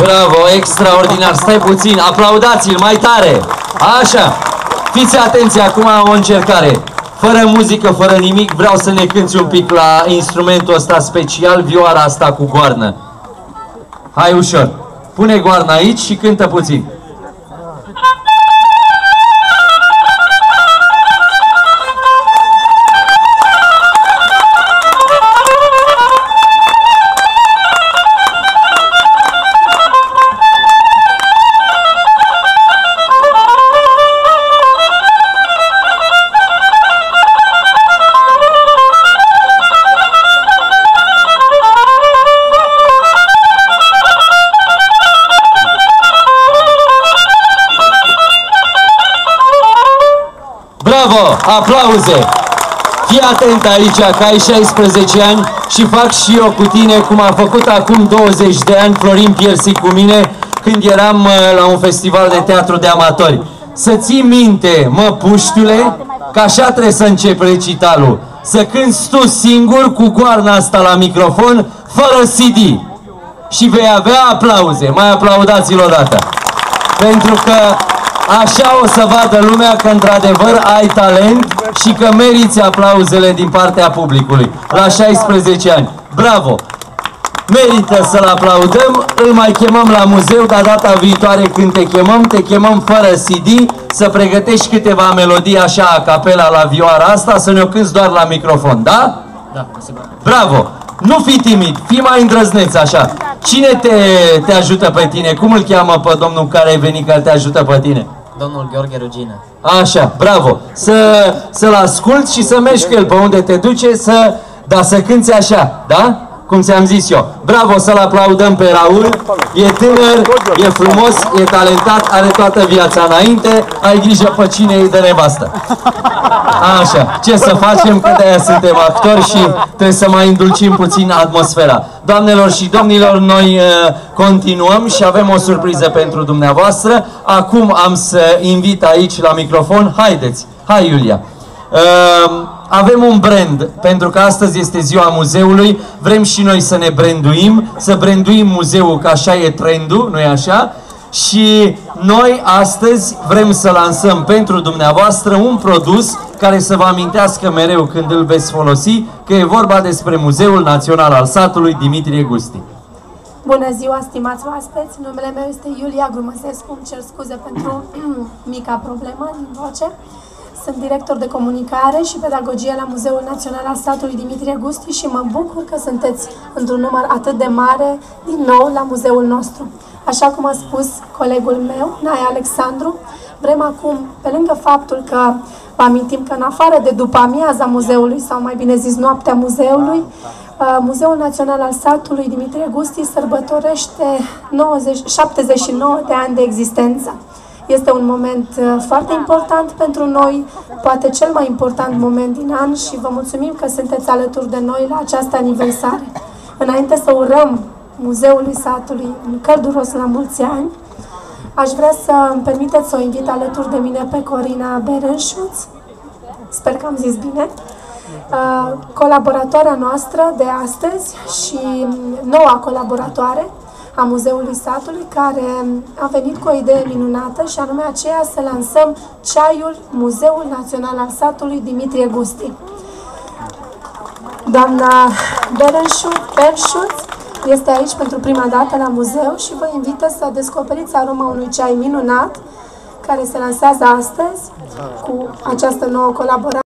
Bravo, extraordinar. Stai puțin, aplaudați-l mai tare. Așa, fiți atenți, acum o încercare. Fără muzică, fără nimic, vreau să ne cânti un pic la instrumentul ăsta special, vioara asta cu goarnă. Hai ușor. Pune goarna aici și cântă puțin. Bravo! Aplauze! Fii atent aici că ai 16 ani și fac și eu cu tine cum a făcut acum 20 de ani Florin Piersi cu mine când eram la un festival de teatru de amatori. Să ții minte, mă puștiule, că așa trebuie să începi recitalul. Să cânti tu singur cu goarna asta la microfon, fără CD. Și vei avea aplauze. Mai aplaudați-l odată. Pentru că așa o să vadă lumea că într-adevăr ai talent și că meriți aplauzele din partea publicului. La 16 ani. Bravo! Merită să-l aplaudăm, îl mai chemăm la muzeu, dar data viitoare când te chemăm fără CD, să pregătești câteva melodii așa a capela la vioara asta, să ne-o cânti doar la microfon, da? Da, sigur. Bravo! Nu fi timid, fii mai îndrăzneț așa. Cine te ajută pe tine? Cum îl cheamă pe domnul care ai venit că te ajută pe tine? Domnul Gheorghe Rugină. Așa, bravo! Să-l asculți și să mergi cu el pe unde te duce, să cânți așa, da? Cum ți-am zis eu. Bravo, să-l aplaudăm pe Raul. E tânăr, e frumos, e talentat, are toată viața înainte. Ai grijă pe cine îi dă nevastă. Așa, ce să facem, că de-aia suntem actori și trebuie să mai îndulcim puțin atmosfera. Doamnelor și domnilor, noi continuăm și avem o surpriză pentru dumneavoastră. Acum am să invit aici la microfon. Haideți, hai Iulia. Avem un brand, pentru că astăzi este ziua muzeului, vrem și noi să ne branduim, să branduim muzeul, că așa e trendul, nu-i așa? Și noi astăzi vrem să lansăm pentru dumneavoastră un produs care să vă amintească mereu când îl veți folosi, că e vorba despre Muzeul Național al Satului Dimitrie Gusti. Bună ziua, stimați oaspeți! Numele meu este Iulia Grumăsescu, îmi cer scuze pentru mica problemă din voce. Sunt director de comunicare și pedagogie la Muzeul Național al Satului Dimitrie Gusti și mă bucur că sunteți într-un număr atât de mare din nou la muzeul nostru. Așa cum a spus colegul meu, Nae Alexandru, vrem acum, pe lângă faptul că vă amintim că în afară de după amiaza muzeului, sau mai bine zis noaptea muzeului, Muzeul Național al Satului Dimitrie Gusti sărbătorește 79 de ani de existență. Este un moment foarte important pentru noi, poate cel mai important moment din an și vă mulțumim că sunteți alături de noi la această aniversare. Înainte să urăm Muzeului Satului un călduros la mulți ani, aș vrea să îmi permiteți să o invit alături de mine pe Corina Berenșuț, sper că am zis bine, colaboratoarea noastră de astăzi și noua colaboratoare a Muzeului Satului, care a venit cu o idee minunată și anume aceea să lansăm ceaiul Muzeul Național al Satului Dimitrie Gusti. Doamna Berenșuț este aici pentru prima dată la muzeu și vă invită să descoperiți aroma unui ceai minunat care se lansează astăzi cu această nouă colaborare.